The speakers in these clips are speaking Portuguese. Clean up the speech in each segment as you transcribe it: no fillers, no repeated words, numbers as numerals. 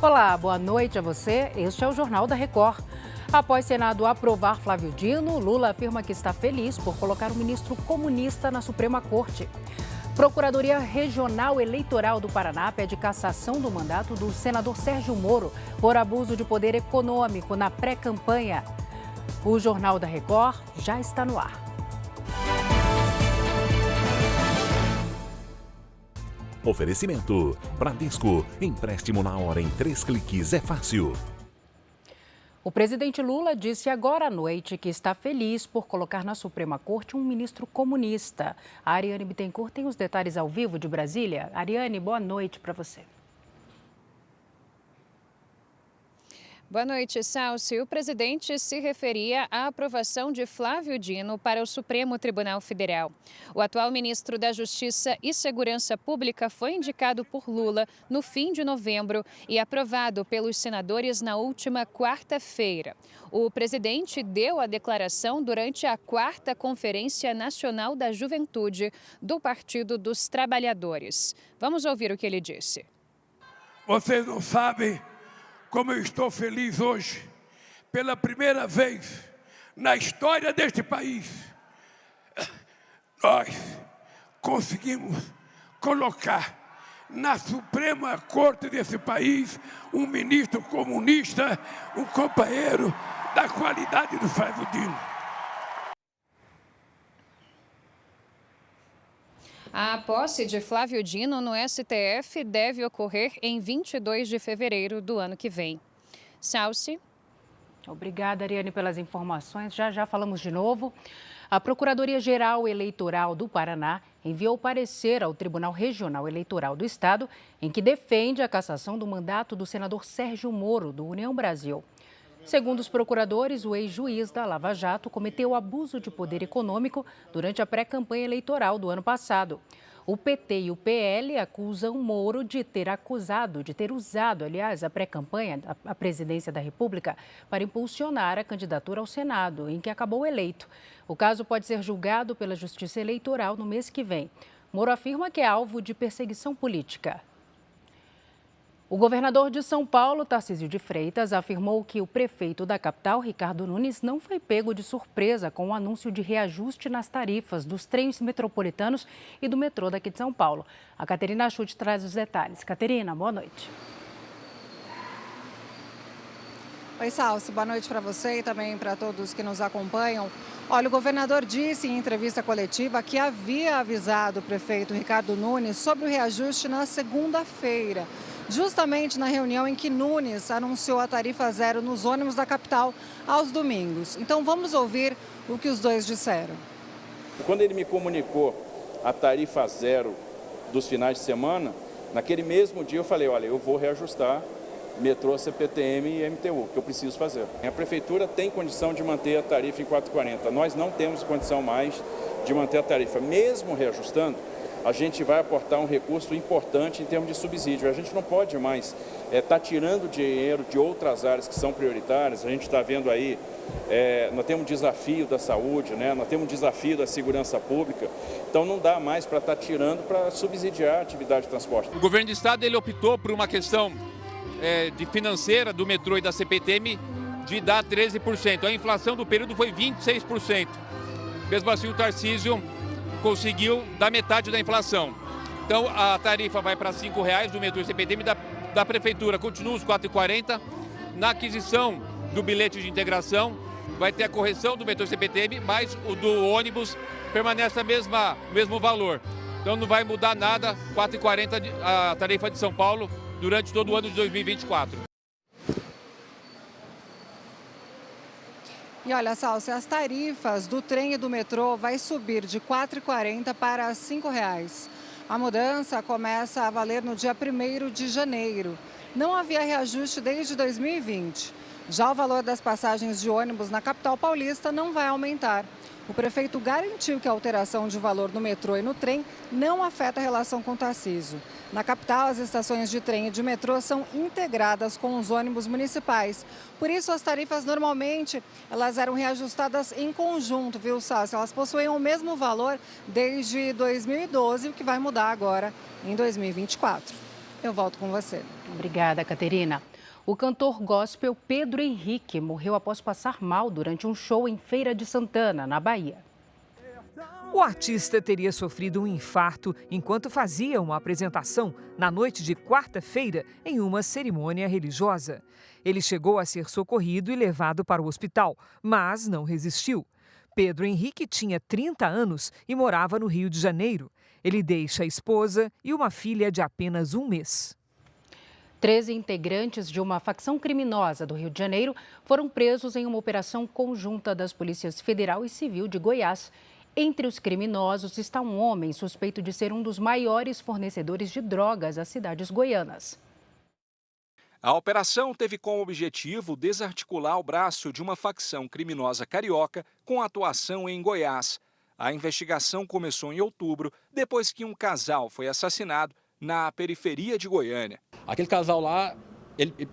Olá, boa noite a você. Este é o Jornal da Record. Após Senado aprovar Flávio Dino, Lula afirma que está feliz por colocar o ministro comunista na Suprema Corte. Procuradoria Regional Eleitoral do Paraná pede cassação do mandato do senador Sérgio Moro por abuso de poder econômico na pré-campanha. O Jornal da Record já está no ar. Oferecimento: Bradesco. Empréstimo na hora em 3 cliques é fácil. O presidente Lula disse agora à noite que está feliz por colocar na Suprema Corte um ministro comunista. A Ariane Bittencourt tem os detalhes ao vivo de Brasília. Ariane, boa noite para você. Boa noite, Salsi. O presidente se referia à aprovação de Flávio Dino para o Supremo Tribunal Federal. O atual ministro da Justiça e Segurança Pública foi indicado por Lula no fim de novembro e aprovado pelos senadores na última quarta-feira. O presidente deu a declaração durante a 4ª Conferência Nacional da Juventude do Partido dos Trabalhadores. Vamos ouvir o que ele disse. Vocês não sabem como eu estou feliz hoje, pela primeira vez na história deste país, nós conseguimos colocar na Suprema Corte desse país um ministro comunista, um companheiro da qualidade do Flávio Dino. A posse de Flávio Dino no STF deve ocorrer em 22 de fevereiro do ano que vem. Salsi. Obrigada, Ariane, pelas informações. Já falamos de novo. A Procuradoria-Geral Eleitoral do Paraná enviou parecer ao Tribunal Regional Eleitoral do Estado em que defende a cassação do mandato do senador Sérgio Moro, do União Brasil. Segundo os procuradores, o ex-juiz da Lava Jato cometeu abuso de poder econômico durante a pré-campanha eleitoral do ano passado. O PT e o PL acusam Moro de ter usado, a pré-campanha, a presidência da República, para impulsionar a candidatura ao Senado, em que acabou eleito. O caso pode ser julgado pela Justiça Eleitoral no mês que vem. Moro afirma que é alvo de perseguição política. O governador de São Paulo, Tarcísio de Freitas, afirmou que o prefeito da capital, Ricardo Nunes, não foi pego de surpresa com o anúncio de reajuste nas tarifas dos trens metropolitanos e do metrô daqui de São Paulo. A Caterina Schutt traz os detalhes. Caterina, boa noite. Oi, Salsi, boa noite para você e também para todos que nos acompanham. Olha, o governador disse em entrevista coletiva que havia avisado o prefeito Ricardo Nunes sobre o reajuste na segunda-feira, justamente na reunião em que Nunes anunciou a tarifa zero nos ônibus da capital aos domingos. Então vamos ouvir o que os dois disseram. Quando ele me comunicou a tarifa zero dos finais de semana, naquele mesmo dia eu falei, olha, eu vou reajustar metrô, CPTM e MTU, que eu preciso fazer. A prefeitura tem condição de manter a tarifa em 4,40. Nós não temos condição mais de manter a tarifa. Mesmo reajustando, a gente vai aportar um recurso importante em termos de subsídio. A gente não pode mais estar tirando dinheiro de outras áreas que são prioritárias. A gente está vendo aí, nós temos um desafio da saúde, né? Nós temos um desafio da segurança pública. Então não dá mais para estar tirando para subsidiar a atividade de transporte. O governo do estado ele optou por uma questão de financeira do metrô e da CPTM de dar 13%. A inflação do período foi 26%. Mesmo assim, o Tarcísio conseguiu dar metade da inflação. Então, a tarifa vai para R$ 5,00 do metrô e CPTM da prefeitura. Continua os R$ 4,40. Na aquisição do bilhete de integração, vai ter a correção do metrô e CPTM, mas o do ônibus permanece o mesmo valor. Então, não vai mudar nada, R$ 4,40 a tarifa de São Paulo durante todo o ano de 2024. E olha, Salsi, as tarifas do trem e do metrô vai subir de R$ 4,40 para R$ 5,00. A mudança começa a valer no dia 1º de janeiro. Não havia reajuste desde 2020. Já o valor das passagens de ônibus na capital paulista não vai aumentar. O prefeito garantiu que a alteração de valor no metrô e no trem não afeta a relação com o Tarcísio. Na capital, as estações de trem e de metrô são integradas com os ônibus municipais. Por isso, as tarifas normalmente elas eram reajustadas em conjunto, viu, Sassi? Elas possuem o mesmo valor desde 2012, o que vai mudar agora em 2024. Eu volto com você. Obrigada, Caterina. O cantor gospel Pedro Henrique morreu após passar mal durante um show em Feira de Santana, na Bahia. O artista teria sofrido um infarto enquanto fazia uma apresentação na noite de quarta-feira em uma cerimônia religiosa. Ele chegou a ser socorrido e levado para o hospital, mas não resistiu. Pedro Henrique tinha 30 anos e morava no Rio de Janeiro. Ele deixa a esposa e uma filha de apenas 1 mês. 13 integrantes de uma facção criminosa do Rio de Janeiro foram presos em uma operação conjunta das polícias federal e civil de Goiás. Entre os criminosos está um homem suspeito de ser um dos maiores fornecedores de drogas às cidades goianas. A operação teve como objetivo desarticular o braço de uma facção criminosa carioca com atuação em Goiás. A investigação começou em outubro, depois que um casal foi assassinado na periferia de Goiânia. Aquele casal lá,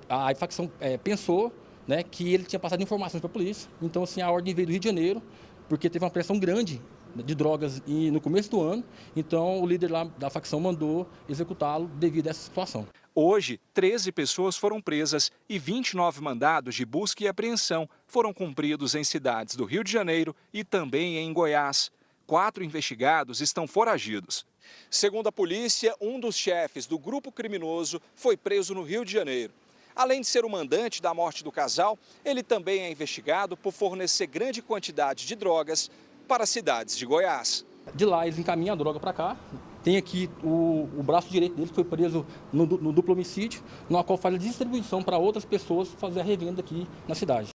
a facção pensou, né, que ele tinha passado informações para a polícia. Então, assim, a ordem veio do Rio de Janeiro, porque teve uma pressão grande de drogas no começo do ano. Então, o líder lá da facção mandou executá-lo devido a essa situação. Hoje, 13 pessoas foram presas e 29 mandados de busca e apreensão foram cumpridos em cidades do Rio de Janeiro e também em Goiás. 4 investigados estão foragidos. Segundo a polícia, um dos chefes do grupo criminoso foi preso no Rio de Janeiro. Além de ser o mandante da morte do casal, ele também é investigado por fornecer grande quantidade de drogas para cidades de Goiás. De lá, eles encaminham a droga para cá. Tem aqui o braço direito dele que foi preso no duplo homicídio, no qual faz a distribuição para outras pessoas fazer a revenda aqui na cidade.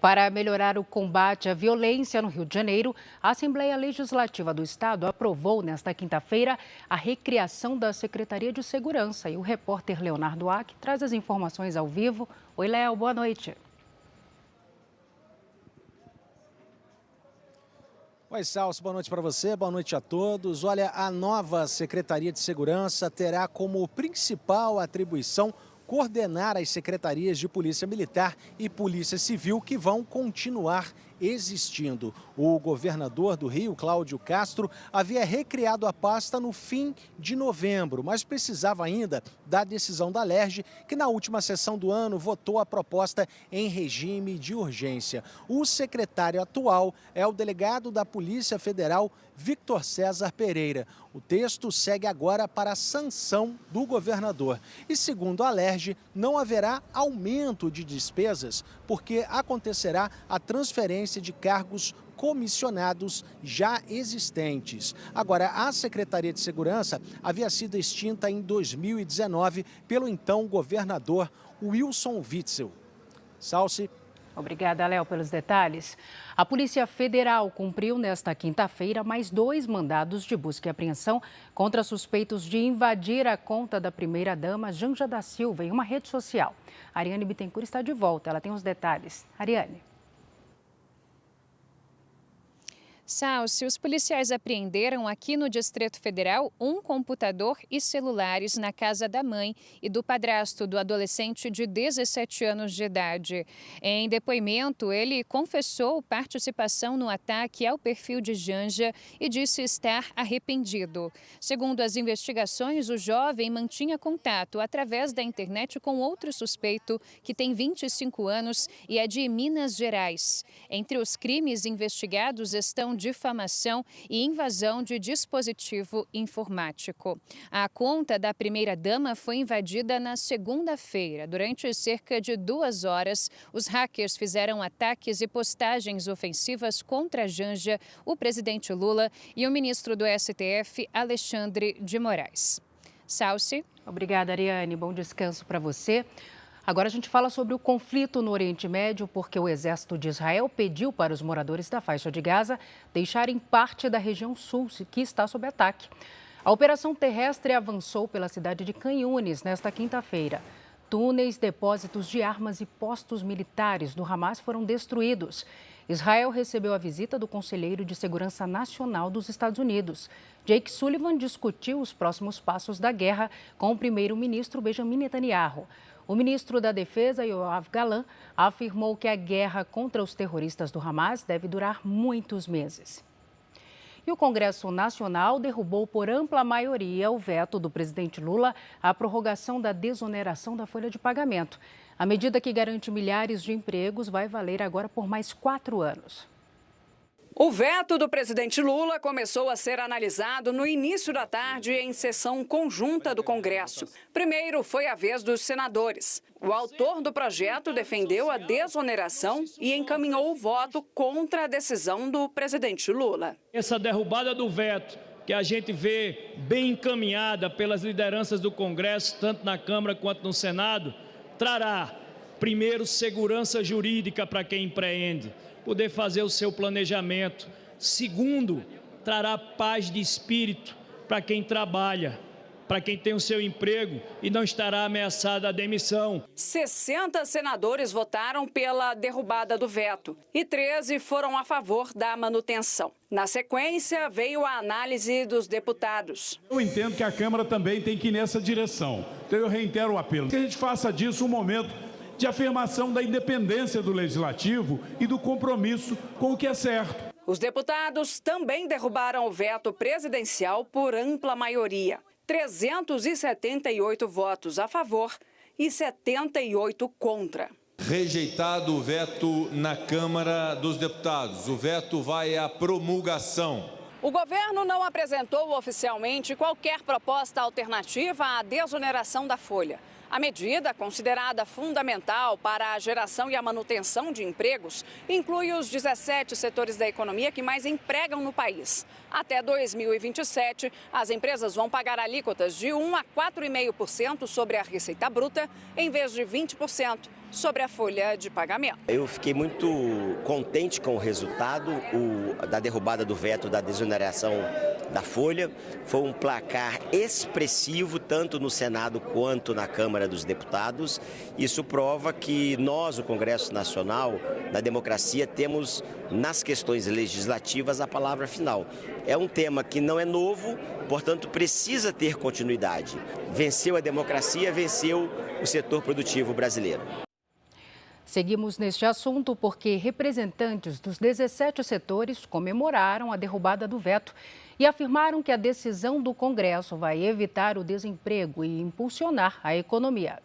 Para melhorar o combate à violência no Rio de Janeiro, a Assembleia Legislativa do Estado aprovou nesta quinta-feira a recriação da Secretaria de Segurança. E o repórter Leonardo Ack traz as informações ao vivo. Oi, Léo, boa noite. Oi, Salso, boa noite para você, boa noite a todos. Olha, a nova Secretaria de Segurança terá como principal atribuição coordenar as secretarias de Polícia Militar e Polícia Civil que vão continuar existindo. O governador do Rio, Cláudio Castro, havia recriado a pasta no fim de novembro, mas precisava ainda da decisão da LERJ, que na última sessão do ano votou a proposta em regime de urgência. O secretário atual é o delegado da Polícia Federal, Victor César Pereira. O texto segue agora para a sanção do governador. E segundo a LERJ, não haverá aumento de despesas, porque acontecerá a transferência de cargos comissionados já existentes. Agora, a Secretaria de Segurança havia sido extinta em 2019 pelo então governador Wilson Witzel. Salce. Obrigada, Léo, pelos detalhes. A Polícia Federal cumpriu nesta quinta-feira mais 2 mandados de busca e apreensão contra suspeitos de invadir a conta da primeira-dama Janja da Silva em uma rede social. A Ariane Bittencourt está de volta, ela tem os detalhes. Ariane. Salce, os policiais apreenderam aqui no Distrito Federal um computador e celulares na casa da mãe e do padrasto do adolescente de 17 anos de idade. Em depoimento, ele confessou participação no ataque ao perfil de Janja e disse estar arrependido. Segundo as investigações, o jovem mantinha contato através da internet com outro suspeito que tem 25 anos e é de Minas Gerais. Entre os crimes investigados estão difamação e invasão de dispositivo informático. A conta da primeira-dama foi invadida na segunda-feira. Durante cerca de 2 horas, os hackers fizeram ataques e postagens ofensivas contra Janja, o presidente Lula e o ministro do STF, Alexandre de Moraes. Salce. Obrigada, Ariane. Bom descanso para você. Agora a gente fala sobre o conflito no Oriente Médio, porque o exército de Israel pediu para os moradores da faixa de Gaza deixarem parte da região sul, que está sob ataque. A operação terrestre avançou pela cidade de Khan Yunis nesta quinta-feira. Túneis, depósitos de armas e postos militares do Hamas foram destruídos. Israel recebeu a visita do conselheiro de Segurança Nacional dos Estados Unidos. Jake Sullivan discutiu os próximos passos da guerra com o primeiro-ministro Benjamin Netanyahu. O ministro da Defesa, Yoav Gallant, afirmou que a guerra contra os terroristas do Hamas deve durar muitos meses. E o Congresso Nacional derrubou por ampla maioria o veto do presidente Lula à prorrogação da desoneração da folha de pagamento. A medida que garante milhares de empregos vai valer agora por mais 4 anos. O veto do presidente Lula começou a ser analisado no início da tarde em sessão conjunta do Congresso. Primeiro foi a vez dos senadores. O autor do projeto defendeu a desoneração e encaminhou o voto contra a decisão do presidente Lula. Essa derrubada do veto, que a gente vê bem encaminhada pelas lideranças do Congresso, tanto na Câmara quanto no Senado, trará, primeiro, segurança jurídica para quem empreende, poder fazer o seu planejamento. Segundo, trará paz de espírito para quem trabalha, para quem tem o seu emprego e não estará ameaçada a demissão. 60 senadores votaram pela derrubada do veto e 13 foram a favor da manutenção. Na sequência, veio a análise dos deputados. Eu entendo que a Câmara também tem que ir nessa direção. Então eu reitero o apelo. Que a gente faça disso um momento de afirmação da independência do Legislativo e do compromisso com o que é certo. Os deputados também derrubaram o veto presidencial por ampla maioria. 378 votos a favor e 78 contra. Rejeitado o veto na Câmara dos Deputados. O veto vai à promulgação. O governo não apresentou oficialmente qualquer proposta alternativa à desoneração da folha. A medida, considerada fundamental para a geração e a manutenção de empregos, inclui os 17 setores da economia que mais empregam no país. Até 2027, as empresas vão pagar alíquotas de 1 a 4,5% sobre a receita bruta, em vez de 20% sobre a folha de pagamento. Eu fiquei muito contente com o resultado da derrubada do veto da desoneração da folha. Foi um placar expressivo, tanto no Senado quanto na Câmara dos Deputados. Isso prova que nós, o Congresso Nacional, na democracia, temos nas questões legislativas a palavra final. É um tema que não é novo, portanto precisa ter continuidade. Venceu a democracia, venceu o setor produtivo brasileiro. Seguimos neste assunto porque representantes dos 17 setores comemoraram a derrubada do veto e afirmaram que a decisão do Congresso vai evitar o desemprego e impulsionar a economia.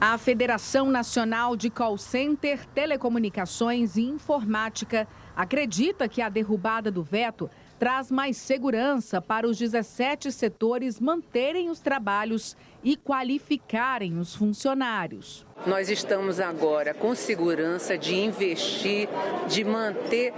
A Federação Nacional de Call Center, Telecomunicações e Informática acredita que a derrubada do veto traz mais segurança para os 17 setores manterem os trabalhos e qualificarem os funcionários. Nós estamos agora com segurança de investir, de manter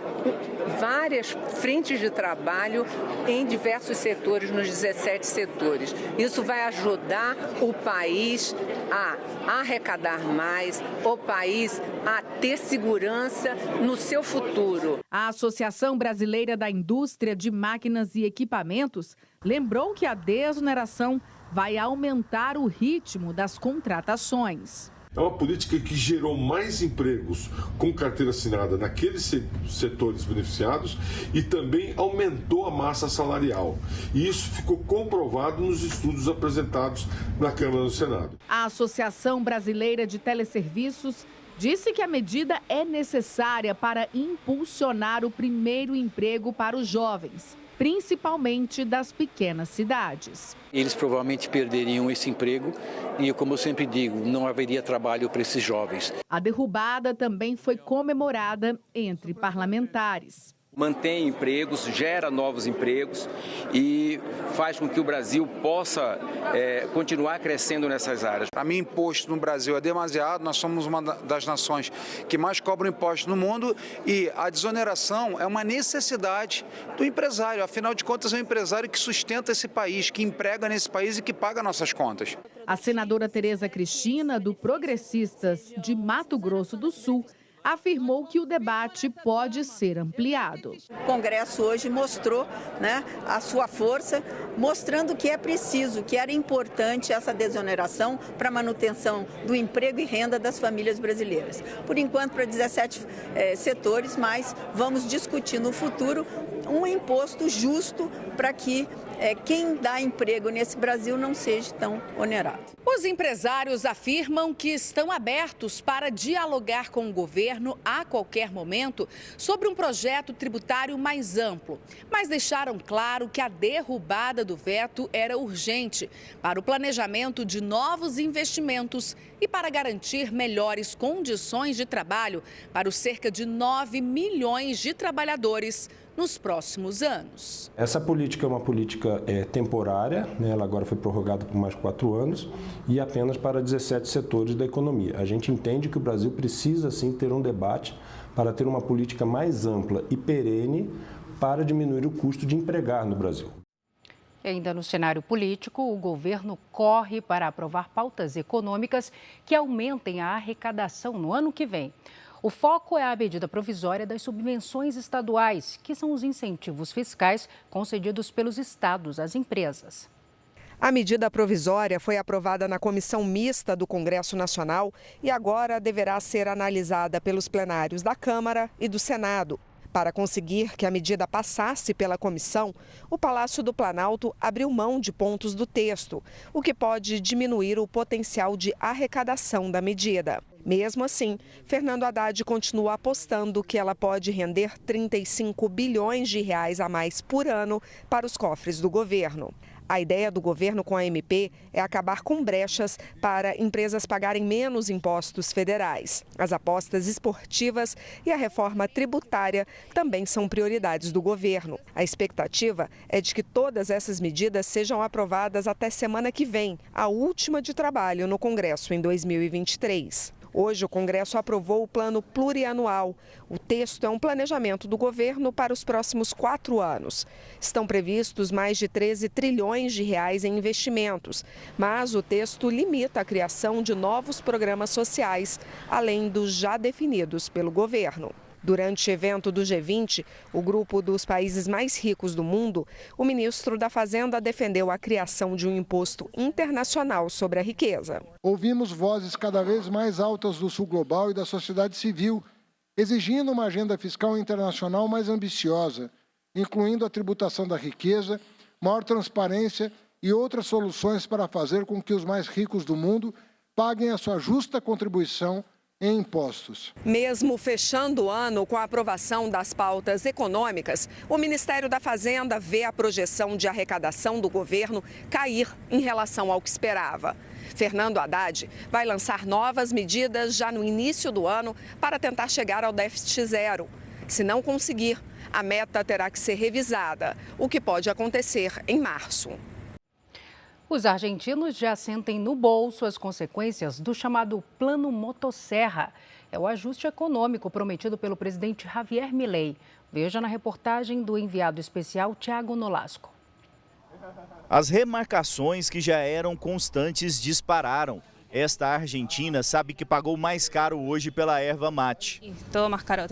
várias frentes de trabalho em diversos setores, nos 17 setores. Isso vai ajudar o país a arrecadar mais, o país a ter segurança no seu futuro. A Associação Brasileira da Indústria de Máquinas e Equipamentos lembrou que a desoneração vai aumentar o ritmo das contratações. É uma política que gerou mais empregos com carteira assinada naqueles setores beneficiados e também aumentou a massa salarial. E isso ficou comprovado nos estudos apresentados na Câmara e no Senado. A Associação Brasileira de Teleserviços disse que a medida é necessária para impulsionar o primeiro emprego para os jovens, principalmente das pequenas cidades. Eles provavelmente perderiam esse emprego e, como eu sempre digo, não haveria trabalho para esses jovens. A derrubada também foi comemorada entre parlamentares. Mantém empregos, gera novos empregos e faz com que o Brasil possa continuar crescendo nessas áreas. Para mim, imposto no Brasil é demasiado, nós somos uma das nações que mais cobram imposto no mundo e a desoneração é uma necessidade do empresário. Afinal de contas, é o empresário que sustenta esse país, que emprega nesse país e que paga nossas contas. A senadora Tereza Cristina, do Progressistas de Mato Grosso do Sul, afirmou que o debate pode ser ampliado. O Congresso hoje mostrou, a sua força, mostrando que é preciso, que era importante essa desoneração para a manutenção do emprego e renda das famílias brasileiras. Por enquanto, para 17 setores, mas vamos discutir no futuro um imposto justo para que quem dá emprego nesse Brasil não seja tão onerado. Os empresários afirmam que estão abertos para dialogar com o governo a qualquer momento sobre um projeto tributário mais amplo, mas deixaram claro que a derrubada do veto era urgente para o planejamento de novos investimentos e para garantir melhores condições de trabalho para os cerca de 9 milhões de trabalhadores nos próximos anos. Essa política é uma política temporária, né? Ela agora foi prorrogada por mais 4 anos e apenas para 17 setores da economia. A gente entende que o Brasil precisa sim ter um debate para ter uma política mais ampla e perene para diminuir o custo de empregar no Brasil. E ainda no cenário político, o governo corre para aprovar pautas econômicas que aumentem a arrecadação no ano que vem. O foco é a medida provisória das subvenções estaduais, que são os incentivos fiscais concedidos pelos estados às empresas. A medida provisória foi aprovada na Comissão Mista do Congresso Nacional e agora deverá ser analisada pelos plenários da Câmara e do Senado. Para conseguir que a medida passasse pela comissão, o Palácio do Planalto abriu mão de pontos do texto, o que pode diminuir o potencial de arrecadação da medida. Mesmo assim, Fernando Haddad continua apostando que ela pode render 35 bilhões de reais a mais por ano para os cofres do governo. A ideia do governo com a MP é acabar com brechas para empresas pagarem menos impostos federais. As apostas esportivas e a reforma tributária também são prioridades do governo. A expectativa é de que todas essas medidas sejam aprovadas até semana que vem, a última de trabalho no Congresso em 2023. Hoje, o Congresso aprovou o Plano Plurianual. O texto é um planejamento do governo para os próximos 4 anos. Estão previstos mais de 13 trilhões de reais em investimentos, mas o texto limita a criação de novos programas sociais, além dos já definidos pelo governo. Durante o evento do G20, o grupo dos países mais ricos do mundo, o ministro da Fazenda defendeu a criação de um imposto internacional sobre a riqueza. Ouvimos vozes cada vez mais altas do Sul Global e da sociedade civil, exigindo uma agenda fiscal internacional mais ambiciosa, incluindo a tributação da riqueza, maior transparência e outras soluções para fazer com que os mais ricos do mundo paguem a sua justa contribuição em impostos. Mesmo fechando o ano com a aprovação das pautas econômicas, o Ministério da Fazenda vê a projeção de arrecadação do governo cair em relação ao que esperava. Fernando Haddad vai lançar novas medidas já no início do ano para tentar chegar ao déficit zero. Se não conseguir, a meta terá que ser revisada, o que pode acontecer em março. Os argentinos já sentem no bolso as consequências do chamado Plano Motosserra. É o ajuste econômico prometido pelo presidente Javier Milei. Veja na reportagem do enviado especial Tiago Nolasco. As remarcações que já eram constantes dispararam. Esta argentina sabe que pagou mais caro hoje pela erva mate.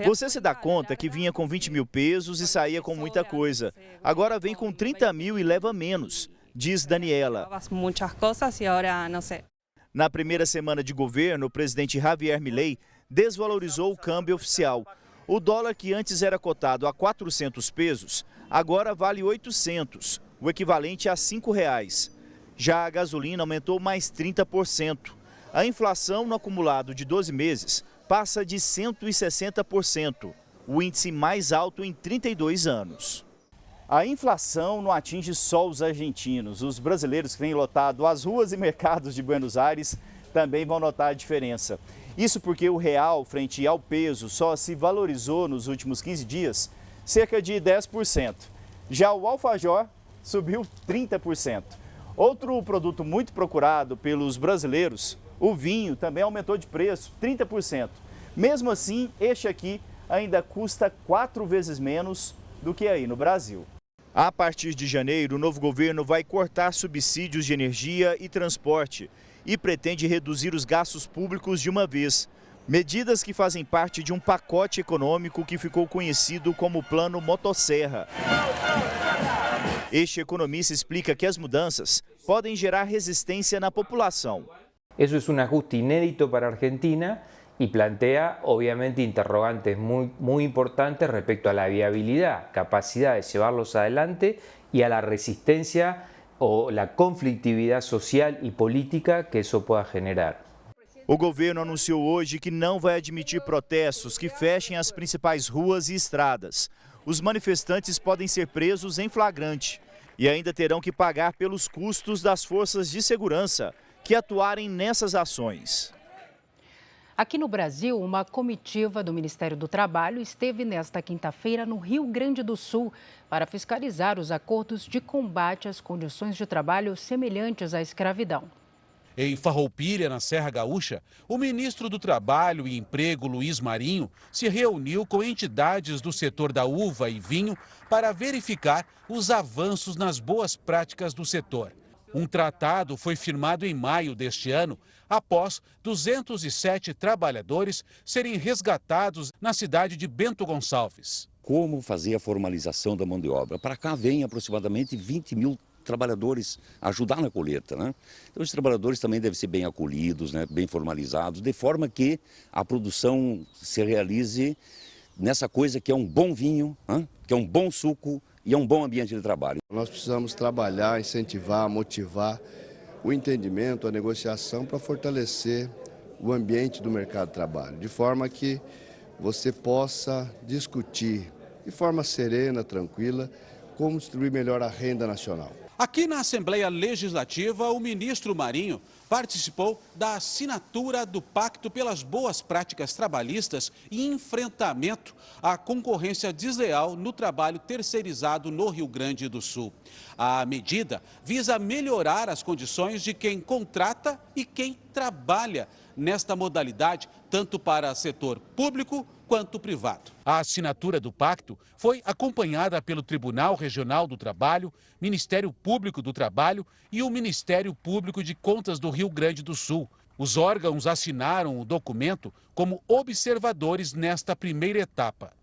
Você se dá conta que vinha com 20 mil pesos e saía com muita coisa. Agora vem com 30 mil e leva menos, diz Daniela. Na primeira semana de governo, o presidente Javier Milei desvalorizou o câmbio oficial. O dólar, que antes era cotado a 400 pesos, agora vale 800, o equivalente a R$ 5,00. Já a gasolina aumentou mais 30%. A inflação no acumulado de 12 meses passa de 160%, o índice mais alto em 32 anos. A inflação não atinge só os argentinos. Os brasileiros que têm lotado as ruas e mercados de Buenos Aires também vão notar a diferença. Isso porque o real, frente ao peso, só se valorizou nos últimos 15 dias cerca de 10%. Já o alfajor subiu 30%. Outro produto muito procurado pelos brasileiros, o vinho, também aumentou de preço 30%. Mesmo assim, este aqui ainda custa 4 vezes menos do que aí no Brasil. A partir de janeiro, o novo governo vai cortar subsídios de energia e transporte e pretende reduzir os gastos públicos de uma vez. Medidas que fazem parte de um pacote econômico que ficou conhecido como Plano Motosserra. Este economista explica que as mudanças podem gerar resistência na população. Eso es un ajuste inédito para Argentina y plantea obviamente interrogantes muy importantes respecto a la viabilidad, capacidad de llevarlos adelante y a la resistencia o la conflitividad social y política que eso pueda generar. O governo anunciou hoje que não vai admitir protestos que fechem as principais ruas e estradas. Os manifestantes podem ser presos em flagrante e ainda terão que pagar pelos custos das forças de segurança que atuarem nessas ações. Aqui no Brasil, uma comitiva do Ministério do Trabalho esteve nesta quinta-feira no Rio Grande do Sul para fiscalizar os acordos de combate às condições de trabalho semelhantes à escravidão. Em Farroupilha, na Serra Gaúcha, o ministro do Trabalho e Emprego, Luiz Marinho, se reuniu com entidades do setor da uva e vinho para verificar os avanços nas boas práticas do setor. Um tratado foi firmado em maio deste ano, após 207 trabalhadores serem resgatados na cidade de Bento Gonçalves. Como fazer a formalização da mão de obra? Para cá vem aproximadamente 20 mil trabalhadores ajudar na colheita, né? Então os trabalhadores também devem ser bem acolhidos, né? Bem formalizados, de forma que a produção se realize nessa coisa que é um bom vinho, né? Que é um bom suco e é um bom ambiente de trabalho. Nós precisamos trabalhar, incentivar, motivar o entendimento, a negociação para fortalecer o ambiente do mercado de trabalho, de forma que você possa discutir de forma serena, tranquila, como distribuir melhor a renda nacional. Aqui na Assembleia Legislativa, o ministro Marinho participou da assinatura do Pacto pelas Boas Práticas Trabalhistas e enfrentamento à concorrência desleal no trabalho terceirizado no Rio Grande do Sul. A medida visa melhorar as condições de quem contrata e quem trabalha nesta modalidade, tanto para setor público quanto privado. A assinatura do pacto foi acompanhada pelo Tribunal Regional do Trabalho, Ministério Público do Trabalho e o Ministério Público de Contas do Rio Grande do Sul. Os órgãos assinaram o documento como observadores nesta primeira etapa.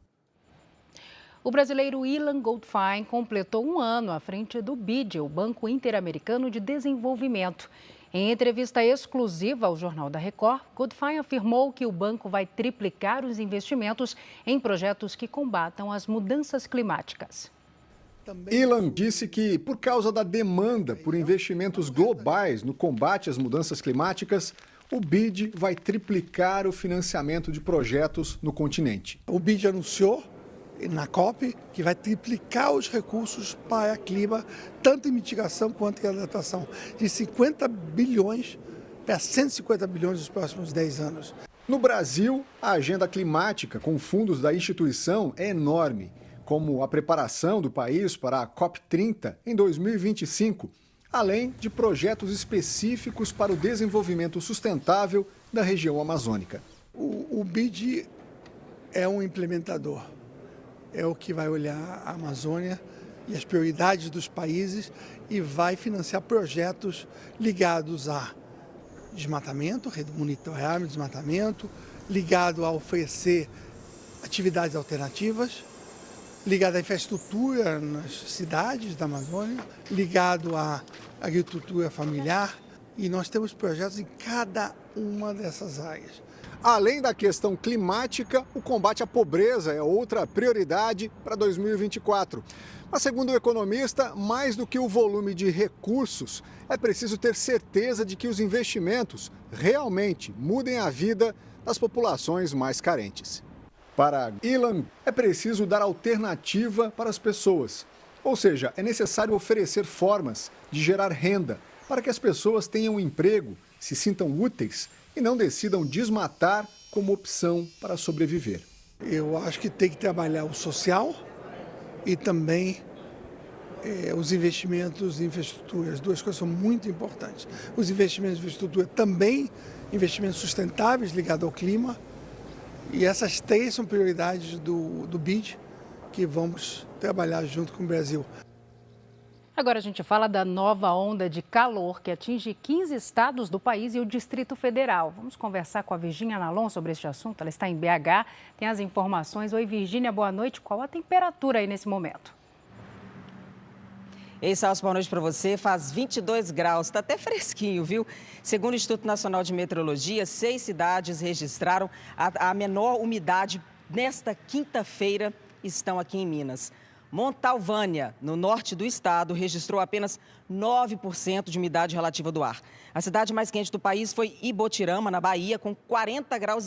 O brasileiro Ilan Goldfein completou um ano à frente do BID, o Banco Interamericano de Desenvolvimento. Em entrevista exclusiva ao Jornal da Record, Goldfein afirmou que o banco vai triplicar os investimentos em projetos que combatam as mudanças climáticas. Ilan disse que, por causa da demanda por investimentos globais no combate às mudanças climáticas, o BID vai triplicar o financiamento de projetos no continente. O BID anunciou na COP que vai triplicar os recursos para o clima, tanto em mitigação quanto em adaptação, de 50 bilhões para 150 bilhões nos próximos 10 anos. No Brasil, a agenda climática com fundos da instituição é enorme, como a preparação do país para a COP30 em 2025, além de projetos específicos para o desenvolvimento sustentável da região amazônica. O BID é um implementador. É o que vai olhar a Amazônia e as prioridades dos países e vai financiar projetos ligados a desmatamento, monitorar o desmatamento, ligado a oferecer atividades alternativas, ligado à infraestrutura nas cidades da Amazônia, ligado à agricultura familiar, e nós temos projetos em cada uma dessas áreas. Além da questão climática, o combate à pobreza é outra prioridade para 2024. Mas, segundo o economista, mais do que o volume de recursos, é preciso ter certeza de que os investimentos realmente mudem a vida das populações mais carentes. Para Ilan, é preciso dar alternativa para as pessoas. Ou seja, é necessário oferecer formas de gerar renda para que as pessoas tenham um emprego, se sintam úteis e não decidam desmatar como opção para sobreviver. Eu acho que tem que trabalhar o social e também os investimentos em infraestrutura. As duas coisas são muito importantes. Os investimentos em infraestrutura também, investimentos sustentáveis ligados ao clima. E essas três são prioridades do BID, que vamos trabalhar junto com o Brasil. Agora a gente fala da nova onda de calor que atinge 15 estados do país e o Distrito Federal. Vamos conversar com a Virgínia Nalon sobre este assunto. Ela está em BH, tem as informações. Oi, Virgínia, boa noite. Qual a temperatura aí nesse momento? Ei, Salso, boa noite para você. Faz 22 graus, está até fresquinho, viu? Segundo o Instituto Nacional de Meteorologia, 6 cidades registraram a menor umidade nesta quinta-feira, estão aqui em Minas. Montalvânia, no norte do estado, registrou apenas 9% de umidade relativa do ar. A cidade mais quente do país foi Ibotirama, na Bahia, com 40,5 graus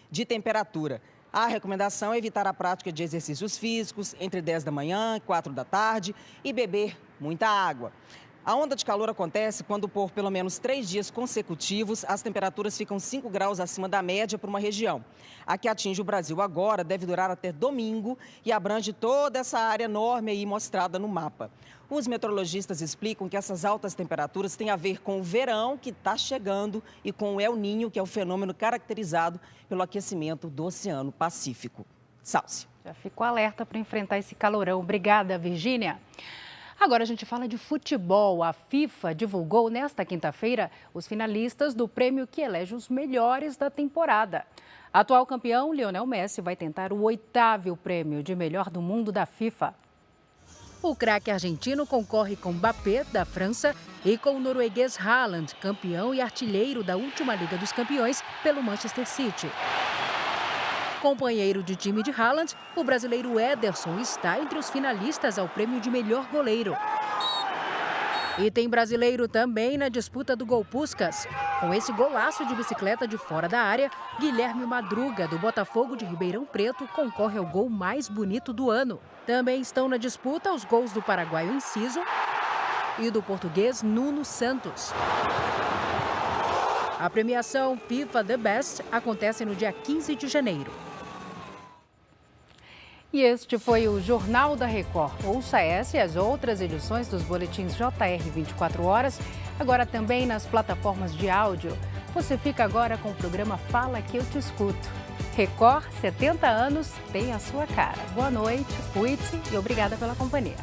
de temperatura. A recomendação é evitar a prática de exercícios físicos entre 10 da manhã e 4 da tarde e beber muita água. A onda de calor acontece quando, por pelo menos 3 dias consecutivos, as temperaturas ficam 5 graus acima da média para uma região. A que atinge o Brasil agora deve durar até domingo e abrange toda essa área enorme aí mostrada no mapa. Os meteorologistas explicam que essas altas temperaturas têm a ver com o verão que está chegando e com o El Niño, que é o fenômeno caracterizado pelo aquecimento do Oceano Pacífico. Salce. Já ficou alerta para enfrentar esse calorão. Obrigada, Virgínia. Agora a gente fala de futebol. A FIFA divulgou nesta quinta-feira os finalistas do prêmio que elege os melhores da temporada. Atual campeão, Lionel Messi, vai tentar o 8º prêmio de melhor do mundo da FIFA. O craque argentino concorre com Mbappé, da França, e com o norueguês Haaland, campeão e artilheiro da última Liga dos Campeões pelo Manchester City. Companheiro de time de Haaland, o brasileiro Ederson está entre os finalistas ao prêmio de melhor goleiro. E tem brasileiro também na disputa do Gol Puskás. Com esse golaço de bicicleta de fora da área, Guilherme Madruga, do Botafogo de Ribeirão Preto, concorre ao gol mais bonito do ano. Também estão na disputa os gols do paraguaio Enciso e do português Nuno Santos. A premiação FIFA The Best acontece no dia 15 de janeiro. E este foi o Jornal da Record. Ouça essa e as outras edições dos boletins JR 24 horas, agora também nas plataformas de áudio. Você fica agora com o programa Fala Que Eu Te Escuto. Record, 70 anos, tem a sua cara. Boa noite, cuide-se e obrigada pela companhia.